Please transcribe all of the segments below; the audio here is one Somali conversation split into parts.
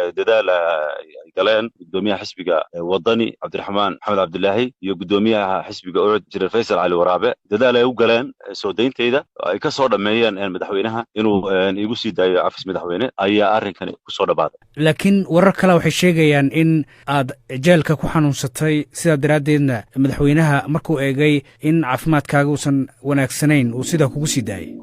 dadaal ay galeen gudoomiyaha xisbiga wadani Cabdiraxmaan Maxamed Cabdilaahi iyo gudoomiyaha xisbiga Ucud Jiral Faysal Cali Waraabe dadaal ay u galeen soo deynteeda ay ka soo dhameeyeen madaxweynaha inuu igu sii daayo cafis madaxweyne ayaa arrinkan ku soo dhabaaday laakiin warar kale waxay sheegayaan in aad jeelka ku xanuunsatay sida daraadeedna madaxweynaha markuu eegay in caafimaadkaaga uusan wanaagsanayn uu sida kugu sii daayay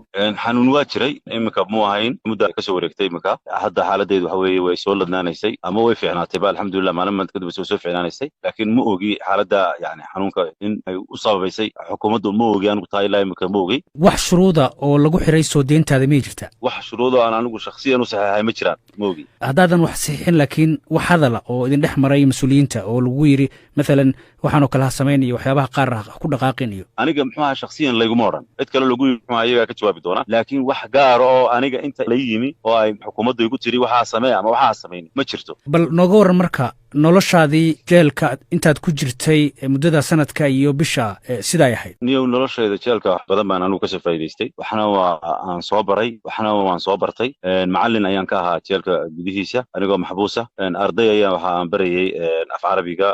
xanuun waa jiray iminka muu ahayn muddo ka soo wareegtay iminka hadda xaaladeedu waxa weeye way soo ladnaanaysay ama way fiicnaatay ba alxamdulillah maalin kadib soo fiicnaanaysay laakiin ma ogi xaaladda yani xanuunka in ay u sababaysay xukuumaddu ma ogi anigu tahay ilaa iminka ma ogi wax shuruuda oo lagu xiray soo deyntaada ma jirta wax shuruuda aan anigu shakhsiyan u saxeexay ma jiraan ma ogi haddaadan wax saxiixin laakiin wax hadala oo idin dhex maray mas-uuliyiinta oo lagu yidhi maalan waxaanoo kale ha samayn iyo waxyaabaha qaar ku dhaqaaqin iyo aniga muxuaha shakhsiyan layguma odhan cid kale lagu yidhi muxuaha iyagaa ka jawaabi doona laakiin wax gaara oo aniga inta la yimi oo ay xukuumaddu igu tiri waxaa samee ama waxaa samayn ma jirto bal nooga warran marka noloshaadii jeelka intaad ku jirtay muddada sanadka iyo bisha sidaay ahayd niyow noloshayda jeelka wax badan baan anigu kasoo faa'iidaystay waxna waa aan soo baray waxna waan soo bartay macallin ayaan ka ahaa jeelka gudihiisa anigoo maxbuusa arday ayaan waxa aan barayay af carabiga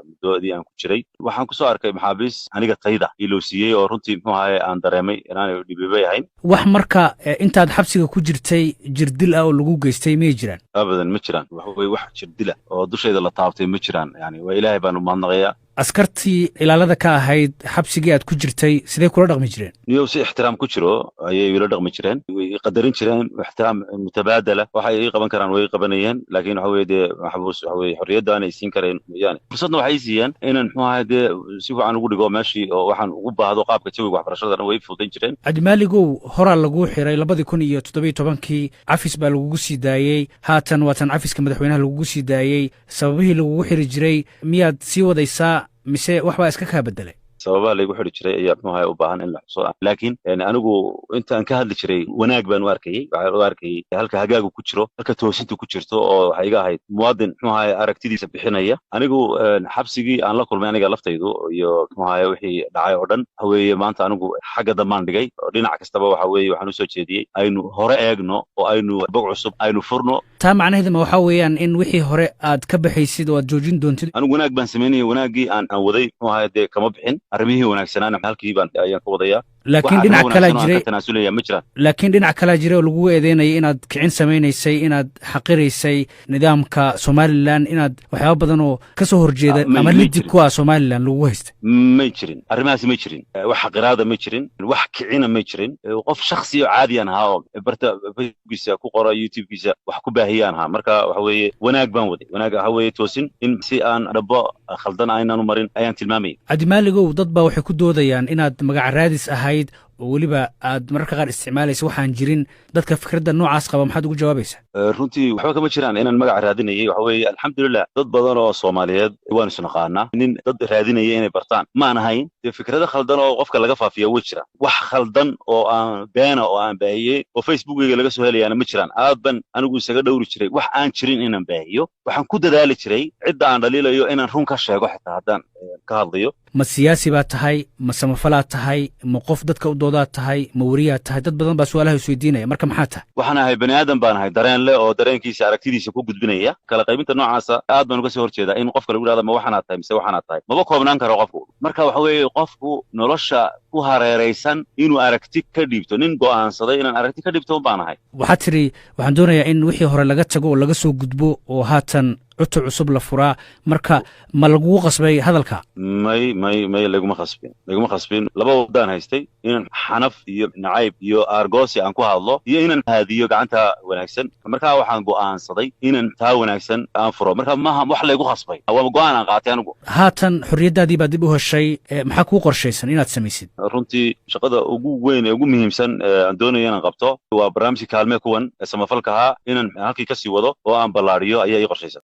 muddoodii aan ku jiray waxaan kusoo arkay maxaabiis aniga tayda iloo siiyey oo runtii muxuu ahaye aan dareemay inaanay dhibibay ahayn wax marka intaad xabsiga ku jirtay jirdil ah oo lagu geystay miyay jiraan abadan ma jiraan waxa weye wax jirdila oo dushayda la taabtay ma jiraan yani waa ilaahay baan u mahadnaqayaa askartii ilaalada ka ahayd xabsigii aad ku jirtay sidee kula dhaqmi jireen niyow si ixtiraam ku jiro ayay ila dhaqmi jireen way qadarin jireen ixtiraam mutabaadala waxay ii qaban karaan way qabanayeen laakiin waxa weye dee maxbuus waxa weye xorriyadda aanay siin karayn mooyaane fursadna waxay siiyeen inaan muxuu ahay dee si fiican ugu dhigo meeshii oo waxaan ugu baahdo qaabka jawiga waxbarashadana way fuudan jireen cabdimaaligow horaa laguu xiray 2017 cafis baa lagugu sii daayey haatan waatan cafiska madaxweynaha lagugu sii daayey sababihii lagugu xiri jiray miyaad sii wadaysaa mise wax baa iska kaa bedelay sababaha laygu xidhi jiray ayaa muxuu ahay u baahan in la xuso laakiin anigu intaan ka hadli jiray wanaag baan u arkayey waxaan u arkayey halka hagaagu ku jiro halka toosinta ku jirto oo waxay iga ahayd muwaadin muxuu ahay aragtidiisa bixinaya anigu xabsigii aan la kulmay aniga laftaydu iyo muxuu ahay wixii dhacay oo dhan waxa weeye maanta anigu xagga dambaan dhigay oo dhinac kastaba waxa weeye waxaan u soo jeediyey aynu hore eegno oo aynu bog cusub aynu furno taa macnaheeduma waxaa weeyaan in wixii hore aad ka baxaysid oo aad joojin doontid anigu wanaag baan samaynaya wanaaggii aan waday muxuu ahay dee kama bixin arrimihii wanaagsanaana halkii baan ayaan ka wadayaa laakiin dhinac kala jiray oo lagu eedeynayay inaad kicin samaynaysay inaad xaqiraysay nidaamka Somaliland inaad waxyaabo badan oo ka soo horjeeda ama liddi ku ah Somaliland lagu haystay ma jirin arrimahaas ma jirin wax xaqiraada ma jirin wax kicina ma jirin qof shakhsi oo caadi ah oo barta Facebookisa ku qora YouTubekiisa wax ku baahiyaan ha marka waxa weeye wanaag baan waday wanaag waxa weeye toosin in si aan dhabo khaldan aynan u marin ayaan tilmaamay Cabdimaaligow dad baa waxay ku doodayaan inaad magac raadis ahayd oo weliba aad mararka qaar isticmaalaysa waxaan jirin dadka fikradda noocaas qaba maxaad ugu jawaabaysaa runtii waxba kama jiraan inaan magac raadinayay waxa weeye alxamdulillah dad badan oo Soomaaliyeed waan isnaqaanaa nin dad raadinaya inay bartaan ma ahayn fikrada khaldan oo qofka laga faafiyo way jiraan wax khaldan oo aan beena oo aan baahiyay oo Facebookayga laga soo helayaana ma jiraan aad ban anigu isaga dhowri jiray wax aan jirin inaan baahiyo waxaan ku dadaali jiray cidda aan dhaliilayo inaan run ka sheego xitaa haddaan ka hadlayo ma siyaasi baa tahay ma samafalaad tahay ma qof dadka u doodaad tahay ma wariyaad tahay dad badan baa su'aalaha isweydiinaya marka maxaa tahay waxaan ahay bani aadan baan ahay dareen leh oo dareenkiisa aragtidiisa ku gudbinaya kala qaybinta noocaasa aad baan uga soo horjeedaa in qofka lagu yidhahdo ma waxaanaad tahay mise waxaanaad tahay maba koobnaan karo qofku marka waxa weeye qofku nolosha ku hareeraysan inuu aragti ka dhiibto nin go'aansaday inaan aragti ka dhiibto baan ahay waxaad tidhi waxaan doonayaa in wixii hore laga tago oo laga soo gudbo oo haatan cutub cusub la furaa marka ma lagugu qasbay hadalka may laguma khasbin laba wadaan haystay inaan xanaf iyo nacayb iyo argoosi aan ku hadlo iyo inaan haadiyo gacanta wanaagsan marka waxaan go'aansaday inaan taa wanaagsan aan furo marka maaha wax laygu khasbay waa go'aan aan qaatay anigu haatan xorriyaddaadii baad dib u heshay maxaa kuu qorshaysan inaad samaysid runtii shaqada ugu weyn ee ugu muhiimsan aan doonayo inaan qabto waa barnaamijka kaalme kuwan ee samafalka ahaa inaan halkii ka sii wado oo aan ballaariyo ayaa ii qorshaysan